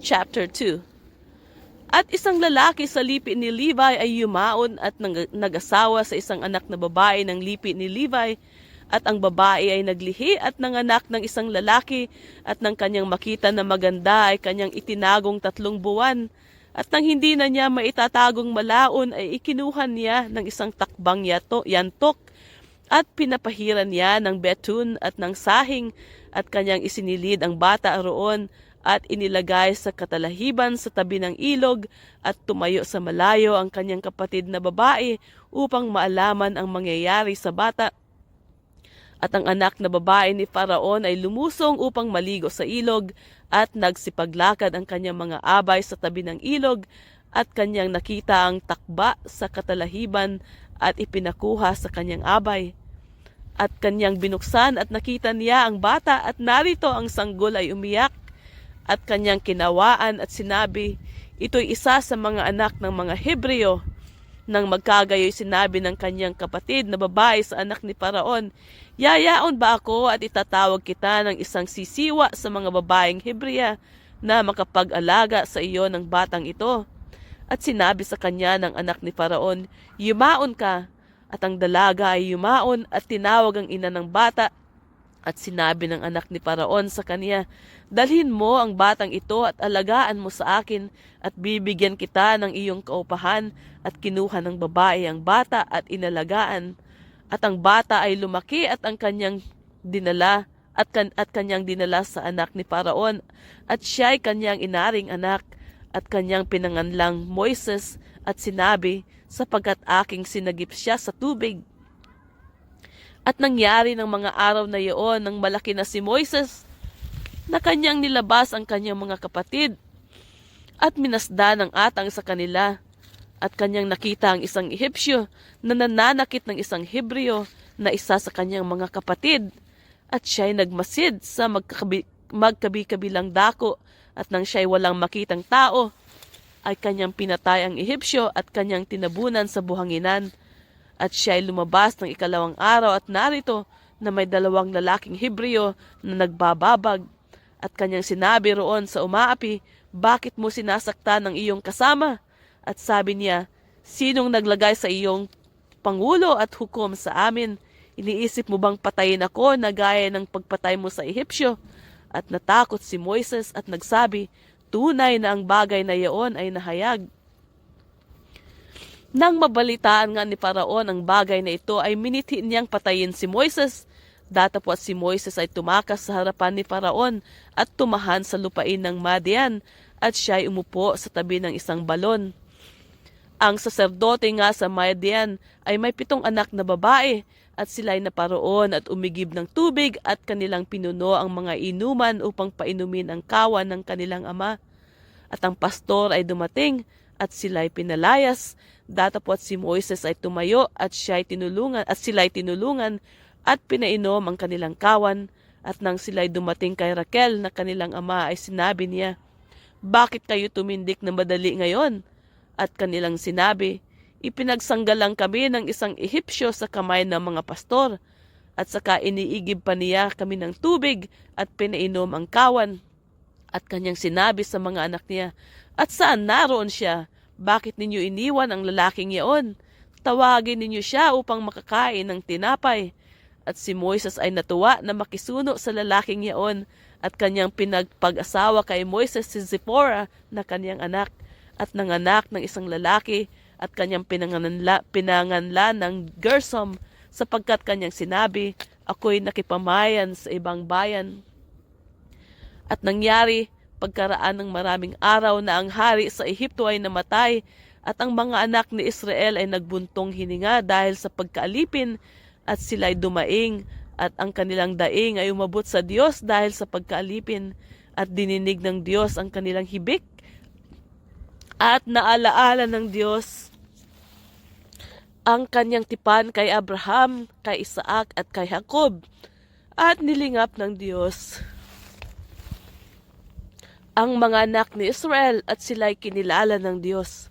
Chapter 2. At isang lalaki sa lipi ni Levi ay yumaon at nag-asawa sa isang anak na babae ng lipi ni Levi, at ang babae ay naglihi at nanganak ng isang lalaki, at nang kanyang makita na maganda ay kanyang itinagong 3 buwan, at nang hindi na niya maitatagong malaon ay ikinuha niya ng isang takbang yantok at pinapahiran niya ng betun at ng sahing, at kanyang isinilid ang bata roon at inilagay sa katalahiban sa tabi ng ilog, at tumayo sa malayo ang kanyang kapatid na babae upang maalaman ang mangyayari sa bata. At ang anak na babae ni Faraon ay lumusong upang maligo sa ilog, at nagsipaglakad ang kanyang mga abay sa tabi ng ilog, at kanyang nakita ang takba sa katalahiban at ipinakuha sa kanyang abay. At kanyang binuksan at nakita niya ang bata, at narito ang sanggol ay umiyak. At kanyang kinawaan at sinabi, ito'y isa sa mga anak ng mga Hebreo. Nang magkagayoy sinabi ng kanyang kapatid na babae sa anak ni Faraon, yayaon ba ako at itatawag kita ng isang sisiwa sa mga babaeng Hebrea na makapag-alaga sa iyo ng batang ito? At sinabi sa kanya ng anak ni Faraon, yumaon ka. At ang dalaga ay yumaon at tinawag ang ina ng bata. At sinabi ng anak ni Faraon sa kanya, dalhin mo ang batang ito at alagaan mo sa akin, at bibigyan kita ng iyong kaupahan. At kinuha ng babae ang bata at inalagaan. At ang bata ay lumaki at ang kanyang dinala at kanyang dinala sa anak ni Faraon, at siya ay kanyang inaring anak, at kanyang pinanganlang Moises, at sinabi, sapagkat aking sinagip siya sa tubig. At nangyari ng mga araw na iyon nang malaki na si Moises, na kanyang nilabas ang kanyang mga kapatid, at minasda ng atang sa kanila. At kanyang nakita ang isang Ehipsyo na nananakit ng isang Hebreo na isa sa kanyang mga kapatid. At siya'y nagmasid sa magkabi-kabilang dako, at nang siya'y walang makitang tao, ay kanyang pinatay ang Ehipsyo at kanyang tinabunan sa buhanginan. At siya'y lumabas ng 2 araw, at narito na may 2 lalaking Hebreo na nagbababag. At kanyang sinabi roon sa umaapi, bakit mo sinasaktan ng iyong kasama? At sabi niya, sinong naglagay sa iyong pangulo at hukom sa amin? Iniisip mo bang patayin ako na gaya ng pagpatay mo sa Ehipsyo? At natakot si Moises at nagsabi, tunay na ang bagay na iyon ay nahayag. Nang mabalitaan nga ni Faraon ang bagay na ito, ay minithi niyang patayin si Moises. Datapwat si Moises ay tumakas sa harapan ni Faraon at tumahan sa lupain ng Madian, at siya ay umupo sa tabi ng isang balon. Ang saserdote nga sa Madian ay may 7 anak na babae, at sila'y naparoon at umigib ng tubig, at kanilang pinuno ang mga inuman upang painumin ang kawan ng kanilang ama. At ang pastor ay dumating, at sila'y pinalayas. Datapwat si Moises ay tumayo, at sila'y tinulungan at pinainom ang kanilang kawan. At nang sila'y dumating kay Raquel na kanilang ama, ay sinabi niya, bakit kayo tumindik na madali ngayon? At kanilang sinabi, ipinagsanggalang kami ng isang Ehipsyo sa kamay ng mga pastor, at saka iniigib pa niya kami ng tubig at pinainom ang kawan. At kanyang sinabi sa mga anak niya, at saan naroon siya? Bakit ninyo iniwan ang lalaking iyon? Tawagin ninyo siya upang makakain ng tinapay. At si Moises ay natuwa na makisuno sa lalaking iyon, at kanyang pinagpag-asawa kay Moises si Zipporah na kanyang anak, at nanganak ng isang lalaki, at kanyang pinanganlan ng Gersom, sapagkat kanyang sinabi, ako'y nakipamayan sa ibang bayan. At nangyari, pagkaraan ng maraming araw, na ang hari sa Ehipto ay namatay, at ang mga anak ni Israel ay nagbuntong hininga dahil sa pagkaalipin, at sila'y dumaing, at ang kanilang daing ay umabot sa Diyos dahil sa pagkaalipin, at dininig ng Diyos ang kanilang hibik, at naalaala ng Diyos ang kanyang tipan kay Abraham, kay Isaac at kay Jacob, at nilingap ng Diyos ang mga anak ni Israel, at sila'y kinilala ng Diyos.